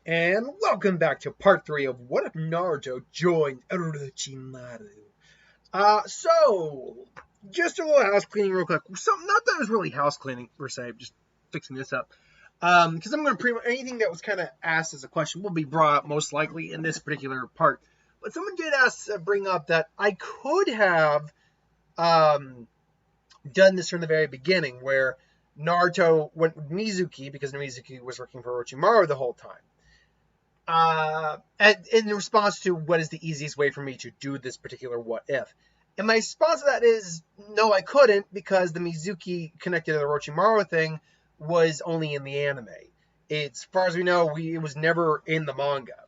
And welcome back to part 3 of What If Naruto Joined Orochimaru. Just a little house cleaning real quick. Not that it was really house cleaning per se, just fixing this up. Because I'm going to pretty much anything that was kind of asked as a question will be brought up most likely in this particular part. But someone did bring up that I could have done this from the very beginning, where Naruto went with Mizuki because Mizuki was working for Orochimaru the whole time. In response to what is the easiest way for me to do this particular what if. And my response to that is, no, I couldn't, because the Mizuki connected to the Orochimaru thing was only in the anime. As far as we know, it was never in the manga.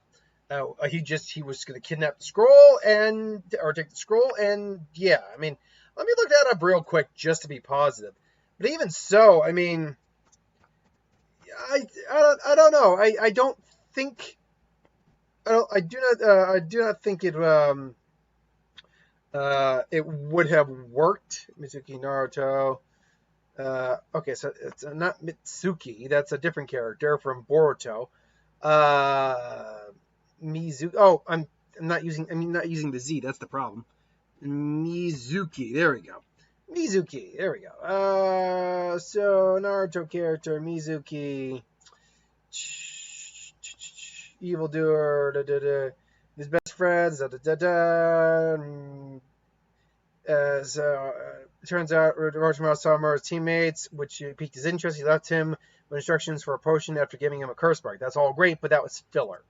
He was going to kidnap the scroll or take the scroll, and yeah, I mean, let me look that up real quick just to be positive. But even so, I mean, I don't know. I don't think. I do not think it would have worked. Mizuki Naruto. Okay, so it's not Mitsuki. That's a different character from Boruto. Mizuki. Oh, I'm not using the Z. That's the problem. Mizuki. There we go. Mizuki. There we go. So Naruto character Mizuki. Evildoer, his best friends, So it turns out Orochimaru saw Maru's teammates, which piqued his interest. He left him with instructions for a potion after giving him a curse mark. That's all great, but that was filler.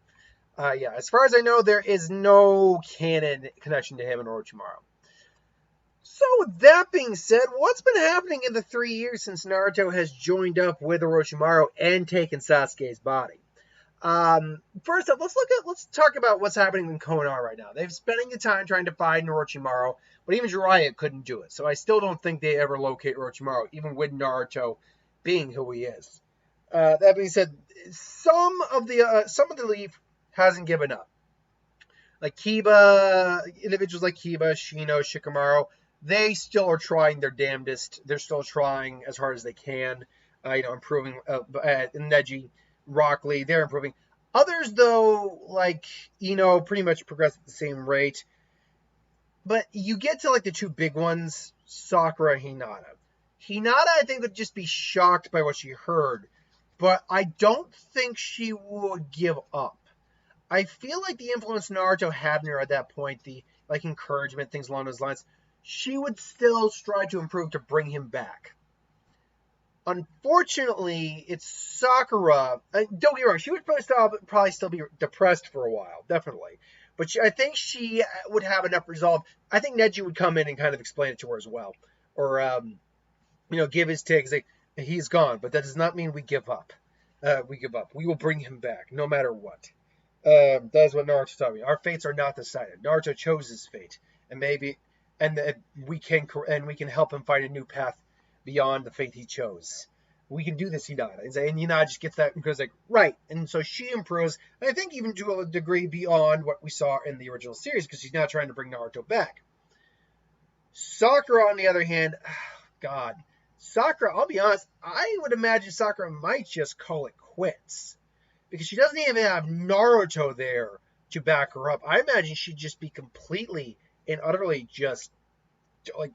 Yeah, as far as I know, there is no canon connection to him and Orochimaru. So with that being said, what's been happening in the 3 years since Naruto has joined up with Orochimaru and taken Sasuke's body? First up, let's talk about what's happening in Konoha right now. They're spending the time trying to find Orochimaru, but even Jiraiya couldn't do it. So I still don't think they ever locate Orochimaru, even with Naruto being who he is. That being said, some of the elite hasn't given up. Like Kiba, individuals like Kiba, Shino, Shikamaru, they still are trying their damnedest. They're still trying as hard as they can, improving. Neji, Rock Lee, they're improving. Others, though, pretty much progress at the same rate. But you get to, the two big ones, Sakura and Hinata. Hinata, I think, would just be shocked by what she heard. But I don't think she would give up. I feel like the influence Naruto had in her at that point, the, encouragement, things along those lines, she would still strive to improve to bring him back. Unfortunately, it's Sakura. Don't get me wrong, she would probably still be depressed for a while, definitely. But I think she would have enough resolve. I think Neji would come in and kind of explain it to her as well. Or, give his take. Say, he's gone, but that does not mean we give up. We give up. We will bring him back, no matter what. That's what Naruto taught me. Our fates are not decided. Naruto chose his fate. And we can help him find a new path beyond the fate he chose. We can do this, Hinata. And Hinata just gets that and goes right. And so she improves, and I think even to a degree beyond what we saw in the original series, because she's now trying to bring Naruto back. Sakura, on the other hand, God. Sakura, I'll be honest, I would imagine Sakura might just call it quits. Because she doesn't even have Naruto there to back her up. I imagine she'd just be completely and utterly just,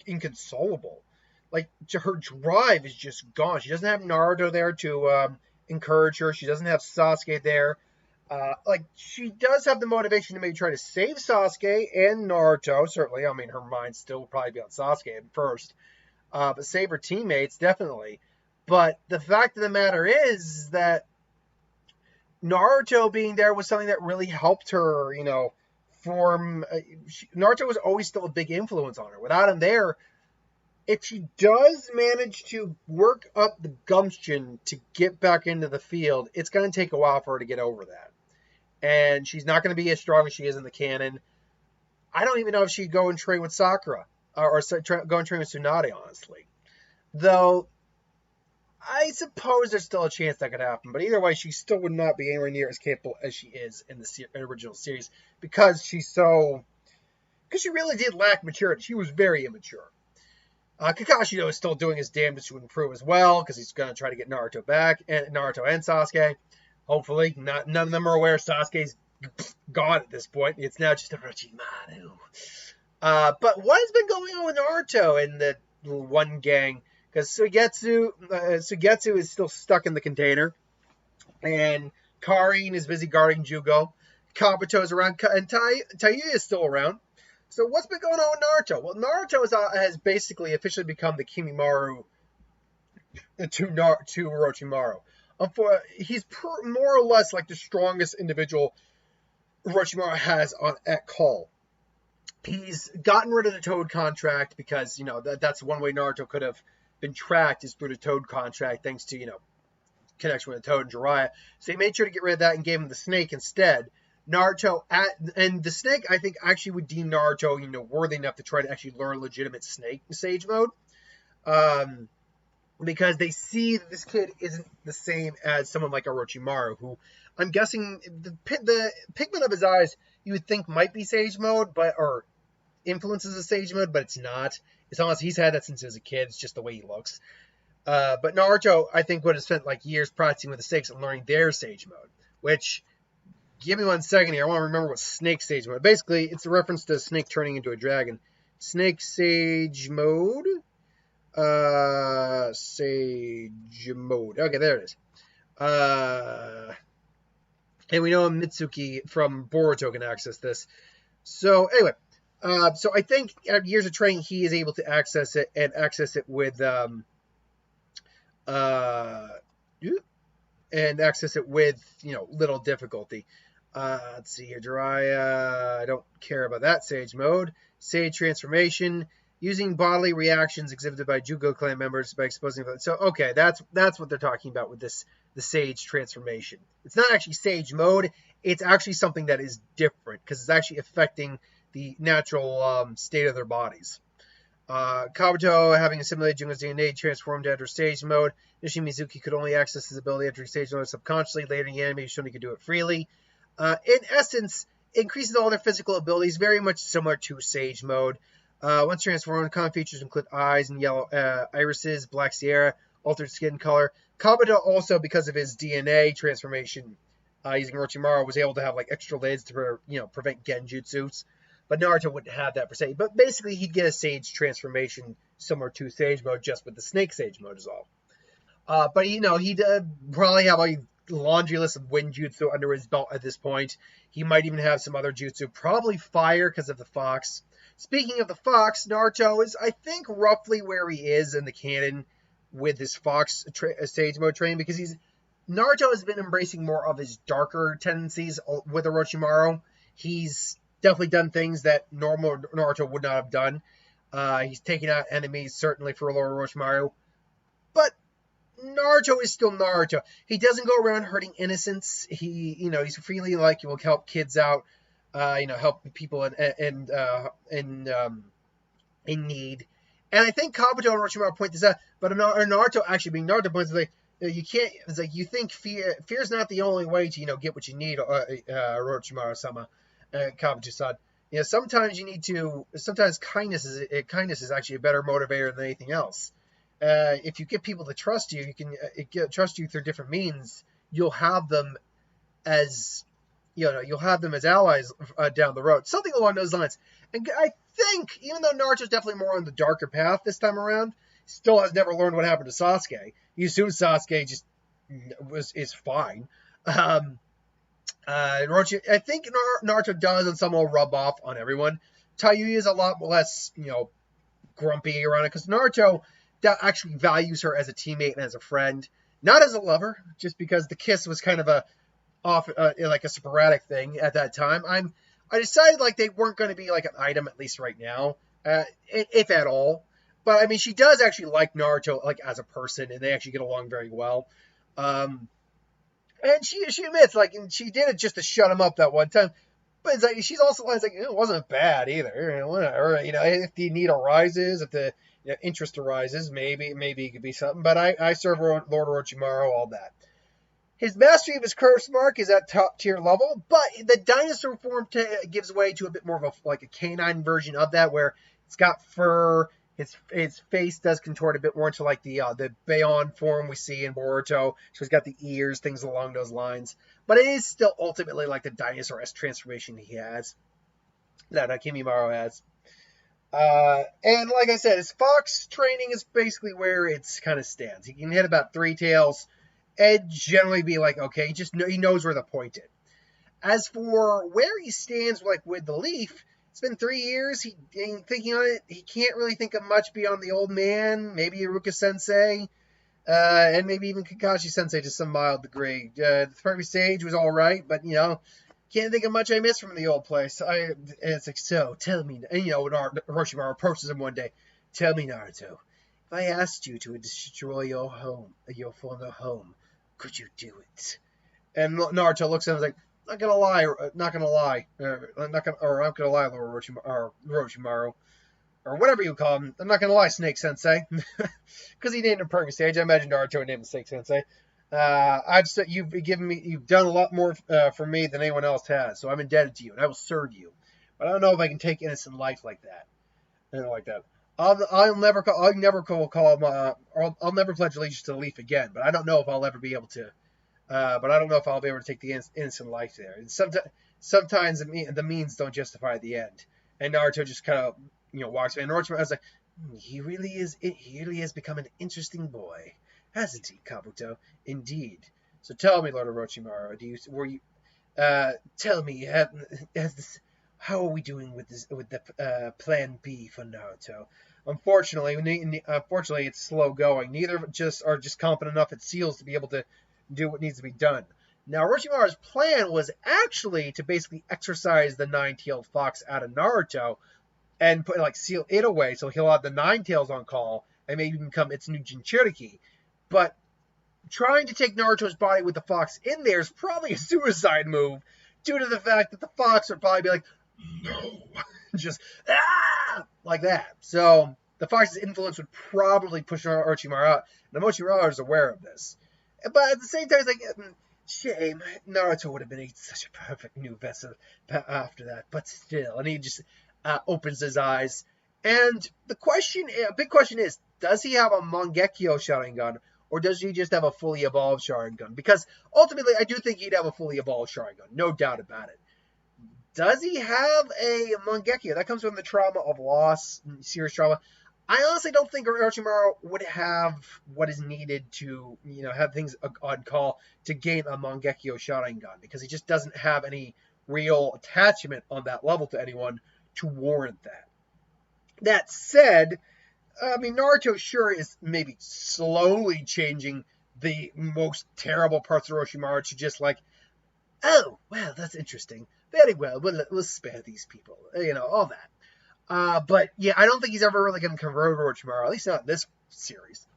inconsolable. Her drive is just gone. She doesn't have Naruto there to encourage her. She doesn't have Sasuke there. She does have the motivation to maybe try to save Sasuke and Naruto, certainly. I mean, her mind still will probably be on Sasuke at first. But save her teammates, definitely. But the fact of the matter is that Naruto being there was something that really helped her, form. Naruto was always still a big influence on her. Without him there, if she does manage to work up the gumption to get back into the field, it's going to take a while for her to get over that. And she's not going to be as strong as she is in the canon. I don't even know if she'd go and train with Sakura or go and train with Tsunade, honestly. Though, I suppose there's still a chance that could happen. But either way, she still would not be anywhere near as capable as she is in the original series because she really did lack maturity. She was very immature. Kakashi, though, is still doing his damnedest to improve as well, because he's going to try to get Naruto back, and Naruto and Sasuke. Hopefully, none of them are aware Sasuke's gone at this point. It's now just Orochimaru. But what has been going on with Naruto and the one gang? Because Sugetsu is still stuck in the container, and Karin is busy guarding Jugo. Kabuto's around, and Taiyu is still around. So what's been going on with Naruto? Well, Naruto has basically officially become the Kimimaru to Orochimaru. He's more or less like the strongest individual Orochimaru has at call. He's gotten rid of the Toad contract because, that's one way Naruto could have been tracked is through the Toad contract, thanks to, connection with the Toad and Jiraiya. So he made sure to get rid of that and gave him the Snake instead. And the Snake, I think, actually would deem Naruto, worthy enough to try to actually learn legitimate Snake Sage mode. Because they see that this kid isn't the same as someone like Orochimaru, who I'm guessing the pigment of his eyes you would think might be Sage mode, or influences the Sage mode, but it's not. It's almost he's had that since he was a kid. It's just the way he looks. But Naruto, I think, would have spent like years practicing with the Snakes and learning their Sage mode. Which, give me 1 second here. I want to remember what Snake Sage mode. Basically, it's a reference to a snake turning into a dragon. Snake Sage mode. Sage mode. Okay, there it is. And we know Mitsuki from Boruto can access this. So anyway, so I think after years of training, he is able to access it and access it with little difficulty. Let's see here, Jiraiya. I don't care about that Sage mode. Sage transformation. Using bodily reactions exhibited by Jugo clan members by exposing them. So, okay, that's what they're talking about with the Sage transformation. It's not actually Sage mode. It's actually something that is different because it's actually affecting the natural state of their bodies. Kabuto, having assimilated Jugo's DNA, transformed to enter Sage mode. Mizuki could only access his ability entering Sage mode subconsciously. Later in the anime, shown he could do it freely. In essence, it increases all their physical abilities, very much similar to Sage mode. Once transformed, common features include eyes and yellow irises, black Sierra, altered skin color. Kabuto also, because of his DNA transformation, using Orochimaru, was able to have like extra lids to prevent genjutsus. But Naruto wouldn't have that per se. But basically, he'd get a Sage transformation similar to Sage mode, just with the Snake Sage mode is all. But he'd probably have a laundry list of wind jutsu under his belt at this point. He might even have some other jutsu, probably fire because of the fox. Speaking of the fox, Naruto is, I think, roughly where he is in the canon with his fox Sage mode training, because Naruto has been embracing more of his darker tendencies with Orochimaru. He's definitely done things that normal Naruto would not have done. He's taken out enemies, certainly, for Lord Orochimaru. But Naruto is still Naruto. He doesn't go around hurting innocents. He's freely he will help kids out. Help people in need. And I think Kabuto and Orochimaru point this out, but Naruto actually being Naruto points like you can't. It's like you think fear's not the only way to get what you need. Orochimaru-sama, Kabuto-san. Sometimes you need to. Sometimes kindness is actually a better motivator than anything else. If you get people to trust you, you can trust you through different means. You'll have them as allies down the road. Something along those lines. And I think, even though Naruto's definitely more on the darker path this time around, still has never learned what happened to Sasuke. You assume Sasuke just is fine. I think Naruto does on some will rub off on everyone. Taiyu is a lot less, grumpy around it, because Naruto actually values her as a teammate and as a friend, not as a lover, just because the kiss was kind of a sporadic thing at that time. I decided they weren't going to be like an item, at least right now, if at all. But I mean, she does actually like Naruto as a person, and they actually get along very well. And she admits and she did it just to shut him up that one time. But it's she's also it wasn't bad either. Whatever, if the need arises, if the interest arises, maybe it could be something. But I serve Lord Orochimaru, all that. His mastery of his curse mark is at top tier level, but the dinosaur form gives way to a bit more of a canine version of that, where it's got fur, His face does contort a bit more into like the Bayon form we see in Boruto. So he's got the ears, things along those lines. But it is still ultimately like the dinosaur-esque transformation he has, that Kimimaro has. And like I said, his fox training is basically where it's kind of stands. He can hit about 3 tails and generally be like, okay, he knows where to point it. As for where he stands like with the leaf, it's been 3 years. He ain't thinking on it. He can't really think of much beyond the old man, maybe Iruka Sensei, and maybe even Kakashi Sensei to some mild degree. The previous stage was all right, but can't think of much I missed from the old place. And it's like, so tell me, and when Orochimaru approaches him one day, tell me, Naruto, if I asked you to destroy your former home, could you do it? And Naruto looks at him and is like, not gonna lie, Lord Orochimaru, or whatever you call him. I'm not gonna lie, Snake Sensei, because he named him Perfect Stage. I imagine Naruto would name him Snake Sensei. You've done a lot more for me than anyone else has, so I'm indebted to you, and I will serve you. But I don't know if I can take innocent life like that. I'll never pledge allegiance to the Leaf again. But I don't know if I'll ever be able to. But I don't know if I'll be able to take the innocent life there. And sometimes the means don't justify the end. And Naruto just kind of walks away. And Orochimaru was like, he really is become an interesting boy, hasn't he, Kabuto? Indeed. So tell me, Lord Orochimaru, tell me, how are we doing with the Plan B for Naruto? Unfortunately, it's slow going. Neither are just competent enough at seals to be able to do what needs to be done. Now, Orochimaru's plan was actually to basically exorcise the nine-tailed fox out of Naruto and seal it away, so he'll have the nine tails on call and maybe become its new Jinchuriki. But trying to take Naruto's body with the fox in there is probably a suicide move, due to the fact that the fox would probably be like, no, just like that. So the fox's influence would probably push Orochimaru out, and Orochimaru is aware of this. But at the same time, it's like, shame, Naruto would have been such a perfect new vessel after that, but still. And he just opens his eyes. And a big question is, does he have a Mangekyo Sharingan, or does he just have a fully evolved Sharingan? Because ultimately, I do think he'd have a fully evolved Sharingan, no doubt about it. Does he have a Mangekyo? That comes from the trauma of loss, serious trauma. I honestly don't think Orochimaru would have what is needed to, have things on call to gain a Mangekyo Sharingan, because he just doesn't have any real attachment on that level to anyone to warrant that. That said, Naruto sure is maybe slowly changing the most terrible parts of Orochimaru to just like, oh, well, that's interesting. Very well, we'll spare these people, all that. But yeah, I don't think he's ever really going to convert Orochimaru, at least not in this series.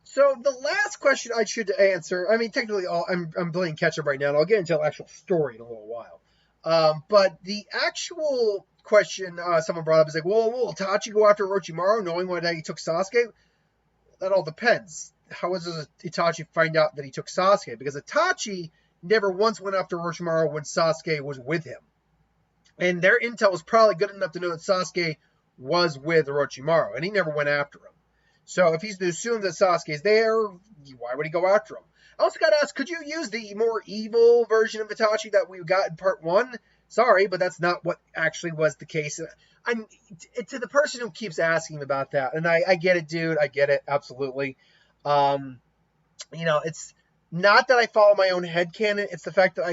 So the last question I should answer, technically I'm playing catch up right now, and I'll get into the actual story in a little while. But the actual question someone brought up is like, well, will Itachi go after Orochimaru knowing that he took Sasuke? That all depends. How does Itachi find out that he took Sasuke? Because Itachi never once went after Orochimaru when Sasuke was with him. And their intel was probably good enough to know that Sasuke was with Orochimaru, and he never went after him. So if he's to assume that Sasuke's there, why would he go after him? I also got to ask, could you use the more evil version of Itachi that we got in part 1? Sorry, but that's not what actually was the case. To the person who keeps asking about that, and I get it, dude, I get it, absolutely. It's not that I follow my own headcanon, it's the fact that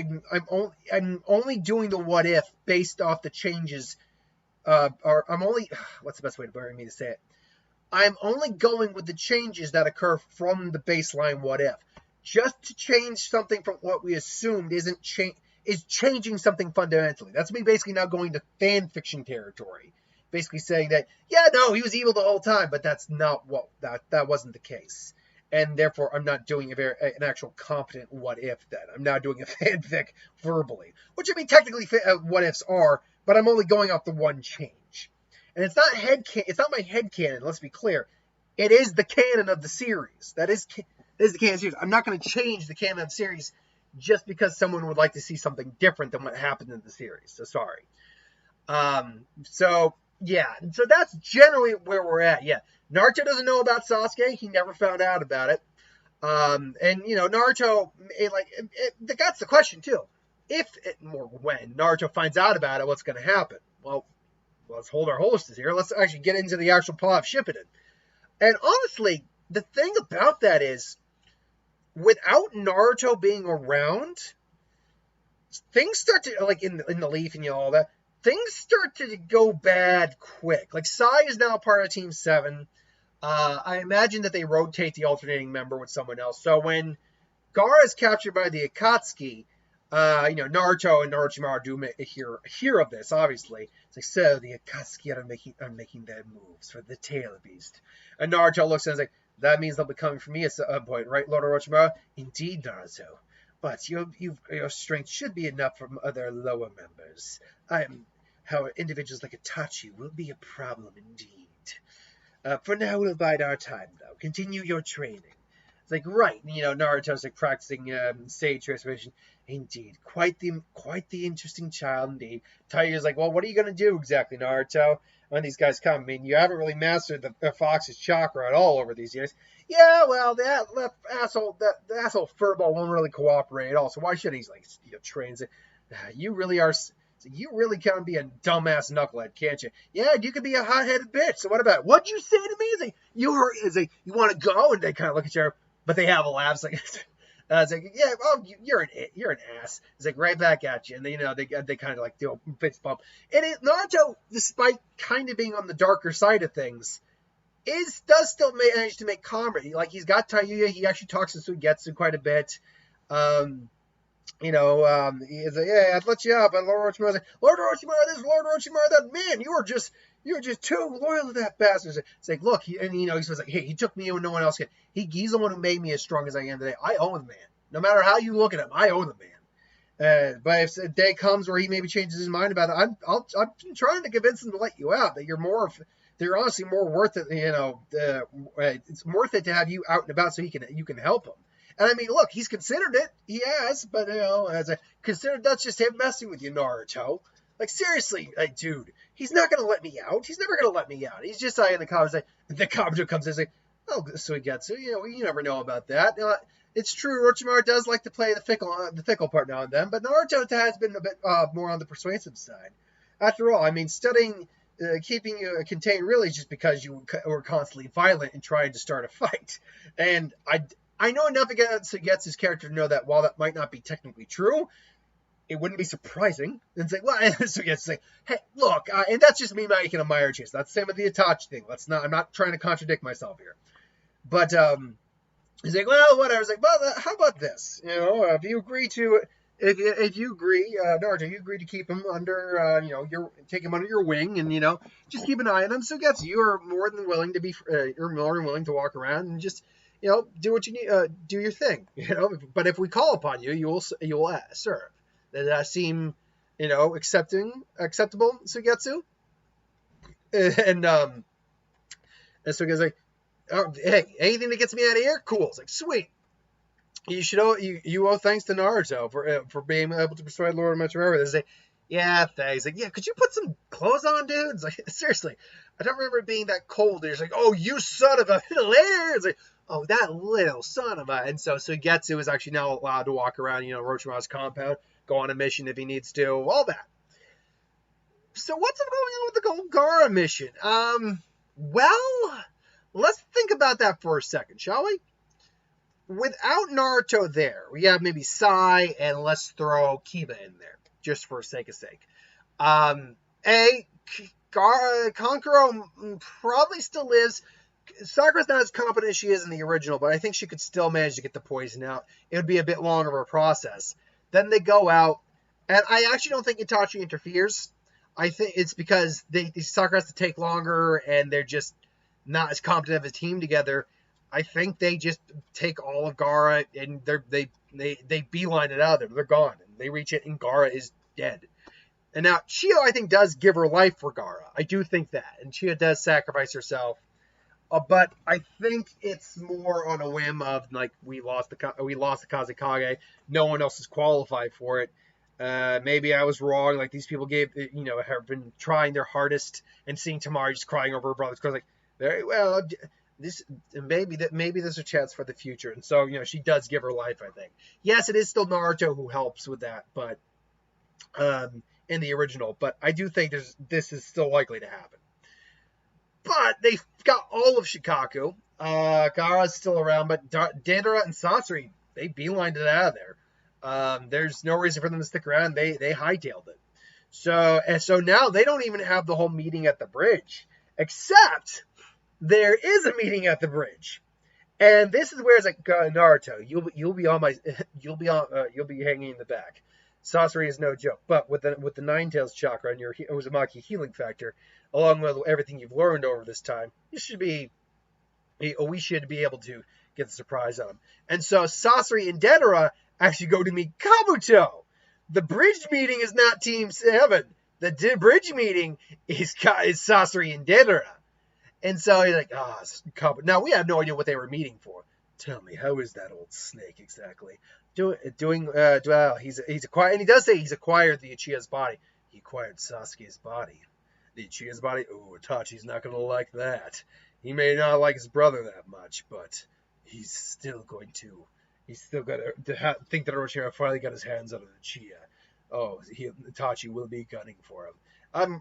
I'm only doing the what if based off the changes, what's the best way for me to say it? I'm only going with the changes that occur from the baseline what if. Just to change something from what we assumed is changing something fundamentally. That's me basically now going to fan fiction territory. Basically saying that, yeah, no, he was evil the whole time, but that's not that wasn't the case. And therefore, I'm not doing an actual competent what if then. I'm now doing a fanfic verbally. Which, technically what ifs are, but I'm only going off the one change. And it's not my headcanon, let's be clear. It is the canon of the series. That is the canon of the series. I'm not going to change the canon of the series just because someone would like to see something different than what happened in the series. So sorry. So Yeah, and so that's generally where we're at. Yeah, Naruto doesn't know about Sasuke. He never found out about it. And Naruto, that's the question too. If or when Naruto finds out about it, what's going to happen? Well, let's hold our horses here. Let's actually get into the actual plot of Shippuden. And honestly, the thing about that is, without Naruto being around, things start to in the Leaf and all that. Things start to go bad quick. Like Sai is now part of Team 7. I imagine that they rotate the alternating member with someone else. So when Gaara is captured by the Akatsuki, Naruto and Orochimaru do hear of this, obviously. It's like, so the Akatsuki are making their moves for the Tail Beast. And Naruto looks at it and is like, that means they'll be coming for me at some point, right, Lord Orochimaru? Indeed, Naruto. But your strength should be enough for other lower members. However, individuals like Itachi will be a problem indeed. For now, we'll bide our time, though. Continue your training. It's like, right, Naruto's like practicing stage transformation. Indeed, quite the interesting child indeed. Tiger's like, well, what are you gonna do exactly, Naruto, when these guys come? I mean, you haven't really mastered the fox's chakra at all over these years. Yeah, well, the asshole furball won't really cooperate at all. So why should he train? You really are. You really can be a dumbass knucklehead, can't you? Yeah, you could be a hot-headed bitch. So what about it? What'd you say to me? It's like, you want to go? And they kind of look at you, but they have a laugh. It's like, yeah, well, you're an ass. It's like right back at you, and they kind of do a fist bump. And Naruto, despite kind of being on the darker side of things, does still manage to make comedy. Like he's got Tayuya. He actually talks to Suigetsu quite a bit. He's like, yeah, I'd let you up. And Lord Orochimaru's like, Lord Orochimaru this, Lord Orochimaru that. Man, you were just too loyal to that bastard. It's like, look, he says like, hey, he took me when no one else could. He's the one who made me as strong as I am today. I own the man. No matter how you look at him, I own the man. But if a day comes where he maybe changes his mind about it, I'm trying to convince him to let you out. That they're honestly more worth it. It's worth it to have you out and about so you can help him. And I mean, look, he's considered it. He has, but considered that's just him messing with you, Naruto. Like seriously, dude, he's not gonna let me out. He's never gonna let me out. He's just saying the comments. The Kabuto comes in and like, oh, so he gets it. You never know about that. It's true. Orochimaru does like to play the fickle part now and then, but Naruto has been a bit more on the persuasive side. After all, I mean, studying, keeping you contained really is just because you were constantly violent and trying to start a fight. And I know enough against Suigetsu's character to know that while that might not be technically true, it wouldn't be surprising. And it's like, well, Suigetsu's like, hey, look, and that's just me making a minor change. That's the same with the Itachi thing. I'm not trying to contradict myself here. But he's like, well, whatever. He's like, well, how about this? If you agree, Naruto, you agree to keep him under, take him under your wing, and just keep an eye on him. Suigetsu, you're more than willing to walk around and just, do what you need, do your thing, But if we call upon you, you will serve. Does that seem, acceptable, Suigetsu? And Suigetsu's like, oh, hey, anything that gets me out of here, cool. It's like, sweet. You owe thanks to Naruto for being able to persuade Lord Orochimaru. They say, yeah, thanks. Like, yeah, could you put some clothes on, dude? It's like, seriously, I don't remember it being that cold. It's like, oh, you son of a later. It's like, oh, that little son of a. And so Suigetsu is actually now allowed to walk around, Orochimaru's compound, go on a mission if he needs to, all that. So what's going on with the Gaara mission? Well, let's think about that for a second, shall we? Without Naruto there, we have maybe Sai, and let's throw Kiba in there, just for sake of sake. Kankuro probably still lives. Sakura's not as competent as she is in the original, but I think she could still manage to get the poison out. It would be a bit longer of a process. Then they go out, and I actually don't think Itachi interferes. I think it's because Sakura has to take longer, and they're just not as competent of a team together. I think they just take all of Gaara and they beeline it out of there. They're gone. And they reach it and Gaara is dead. And now Chio, I think, does give her life for Gaara. I do think that. And Chio does sacrifice herself. But I think it's more on a whim of like we lost the Kazekage. No one else is qualified for it. Maybe I was wrong. Like, these people have been trying their hardest, and seeing Tamari just crying over her brother's cause, like, very well, this maybe there's a chance for the future. And so, she does give her life, I think. Yes, it is still Naruto who helps with that, but in the original. But I do think this is still likely to happen. But they've got all of Shikaku. Gaara's still around, but Deidara and Sasori, they beelined it out of there. There's no reason for them to stick around. They hightailed it. So now they don't even have the whole meeting at the bridge, except there is a meeting at the bridge, and this is where it's like, Naruto, you'll be hanging in the back. Sasori is no joke, but with the Nine Tails chakra and your Uzumaki healing factor, along with everything you've learned over this time, we should be able to get the surprise on him. And so Sasori and Deidara actually go to meet Kabuto. The bridge meeting is not Team 7. The bridge meeting is Sasori and Deidara. And so he's like, Kabuto. Now, we have no idea what they were meeting for. Tell me, how is that old snake exactly? He's acquired, and he does say he's acquired the Uchiha's body. He acquired Sasuke's body. The Uchiha's body? Oh, Itachi's not going to like that. He may not like his brother that much, but he's still got to think that Orochimaru finally got his hands on Uchiha. Oh, Itachi will be gunning for him.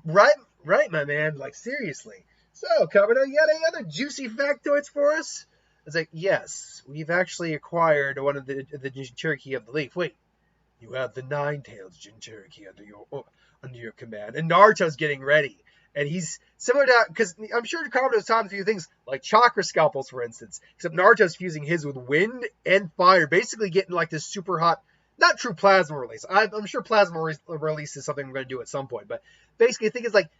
Right, my man. Like, seriously. So, Kabuto, you got any other juicy factoids for us? It's like, yes, we've actually acquired one of the Jinchuriki of the Leaf. Wait, you have the Nine-Tailed Jinchuriki under your command. And Naruto's getting ready. And he's similar to, because I'm sure Kabuto's taught a few things, like chakra scalpels, for instance. Except Naruto's fusing his with wind and fire, basically getting like this super hot, not true plasma release. I'm sure plasma release is something I'm going to do at some point. But basically, I think it's like,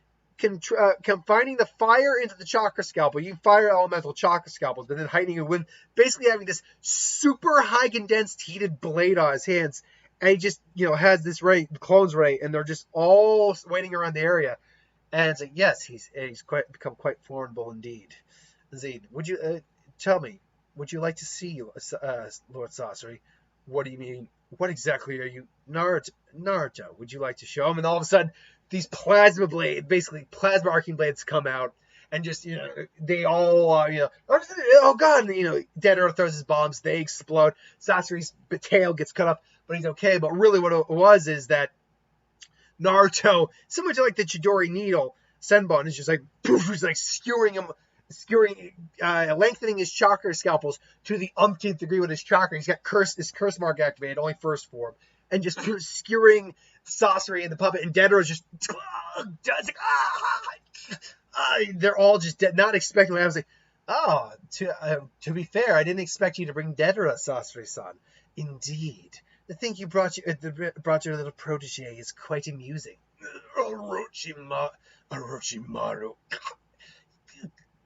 confining the fire into the chakra scalpel. You fire elemental chakra scalpels, but then heightening it with basically having this super high condensed heated blade on his hands. And he just, has this clones ready, and they're just all waiting around the area. And it's like, yes, he's become quite formidable indeed. Zaid, would you tell me, would you like to see Lord Sasori? What do you mean? What exactly are you, Naruto? Would you like to show him? And all of a sudden, these plasma arcing blades come out, and just, they all, oh god, Deidara throws his bombs, they explode, Sasori's tail gets cut off, but he's okay. But really what it was is that Naruto, similar to like the Chidori needle, Senbon is just like, poof, he's like lengthening his chakra scalpels to the umpteenth degree with his chakra. He's got his curse mark activated, only first form, and just skewering Sasori and the puppet, and Deidara's just they're all just dead, not expecting what I was like, to be fair, I didn't expect you to bring Deidara, Sasori-san. Indeed. The thing you brought your little protege is quite amusing. Orochimaru.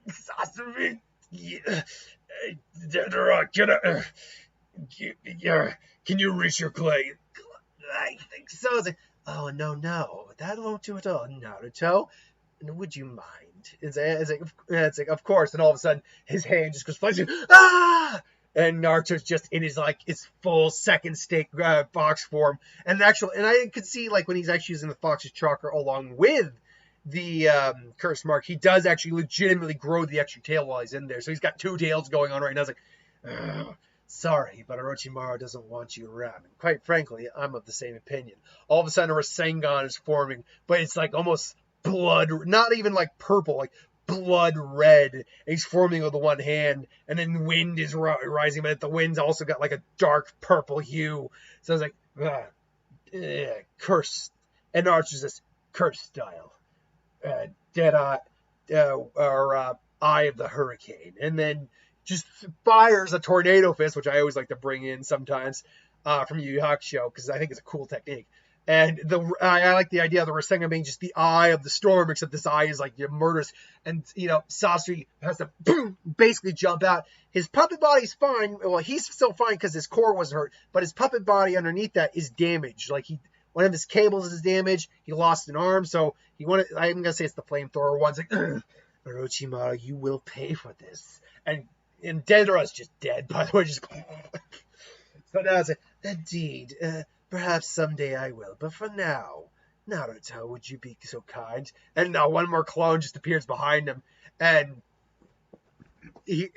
Sasori. Deidara, can you reach your clay? I think so. It's like, oh, no, that won't do it all, Naruto. Would you mind? It's like, of course. And all of a sudden, his hand just goes flying. And Naruto's just in his full second state fox form. And I could see like when he's actually using the fox's chakra along with the curse mark, he does actually legitimately grow the extra tail while he's in there. So he's got two tails going on right now. It's like, sorry, but Orochimaru doesn't want you around. And quite frankly, I'm of the same opinion. All of a sudden, a Rasengan is forming, but it's like almost blood, not even like purple, like blood red. And he's forming with the one hand, and then wind is rising, but the wind's also got like a dark purple hue. So it's like, curse. And Naruto's this curse style. Dead Eye, or Eye of the Hurricane. And then just fires a tornado fist, which I always like to bring in sometimes from Yu Yu Hakusho, because I think it's a cool technique. And I like the idea of the Rasengan being just the eye of the storm, except this eye is like murderous. And, Sasori has to basically jump out. His puppet body's fine. Well, he's still fine because his core wasn't hurt, but his puppet body underneath that is damaged. Like one of his cables is damaged. He lost an arm, so I'm going to say it's the flamethrower one. It's like, Orochimaru, you will pay for this. And Deidara's just dead, by the way. So now it's like, indeed, Perhaps someday I will, but for now, Naruto, would you be so kind? And one more clone just appears behind him, and he,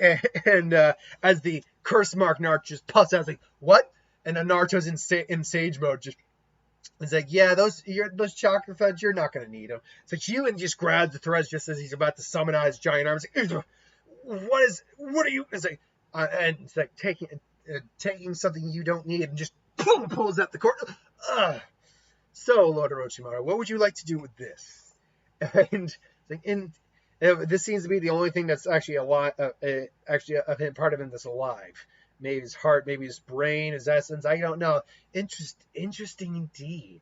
and as the curse mark Naruto just puffs out, like, what? And then Naruto's in sage mode, just it's like, yeah, those chakra threads, you're not gonna need them. It's like you and just grabs the threads just as he's about to summon out his giant arms. Like, what are you? It's like, and it's like taking something you don't need and just pulls out the cord. So, Lord Orochimaru, what would you like to do with this? And this seems to be the only thing that's actually alive, actually a part of him that's alive. Maybe his heart, maybe his brain, his essence. I don't know. Interesting indeed.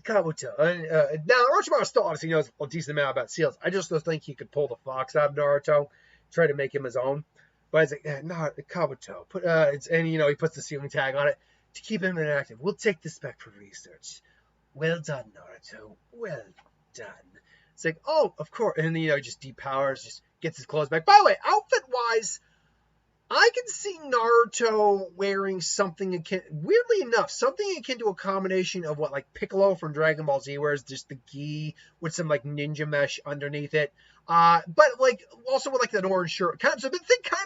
Kabuto. Now, Orochimaru still obviously knows a decent amount about seals. I just don't think he could pull the fox out of Naruto, try to make him his own. But it's like, no, Kabuto. He puts the sealing tag on it to keep him inactive. We'll take this back for research. Well done, Naruto. Well done. It's like, oh, of course. And then, he just depowers, just gets his clothes back. By the way, outfit-wise, I can see Naruto wearing something akin, weirdly enough, something akin to a combination of what, like, Piccolo from Dragon Ball Z wears, just the gi with some, like, ninja mesh underneath it. But, like, also with, like, an orange shirt. Kind of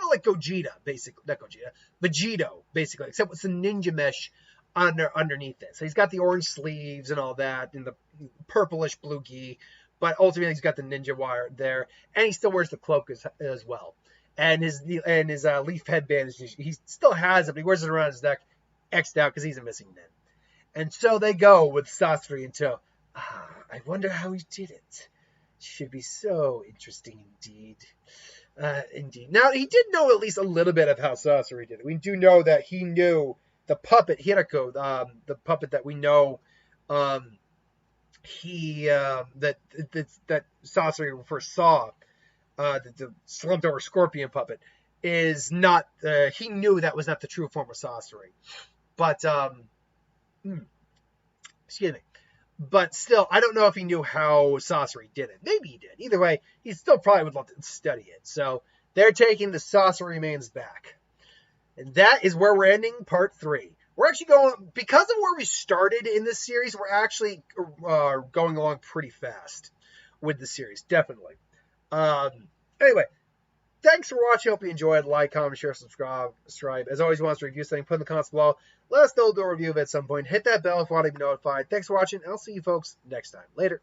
like Gogeta, basically. Not Gogeta. Vegito, basically. Except with some ninja mesh underneath it. So he's got the orange sleeves and all that, and the purplish blue gi. But ultimately, he's got the ninja wire there. And he still wears the cloak as well. And his leaf headband, he still has it, but he wears it around his neck, X'd out because he's a missing limb. And so they go with Sasori until, I wonder how he did it. Should be so interesting indeed. Indeed. Now, he did know at least a little bit of how Sasori did it. We do know that he knew the puppet, Hirako, the puppet that we know that Sasori first saw, the slumped over scorpion puppet, is not, he knew that was not the true form of Sasori. But, excuse me. But still, I don't know if he knew how Sasori did it. Maybe he did. Either way, he still probably would love to study it. So, they're taking the Sasori remains back. And that is where we're ending part 3. We're actually going, because of where we started in this series, we're actually going along pretty fast with the series, definitely. Anyway, thanks for watching. Hope you enjoyed. Like, comment, share, subscribe. As always, you want us to review something, put in the comments below. Let us know, do a review of it at some point. Hit that bell if you want to be notified. Thanks for watching. I'll see you folks next time. Later.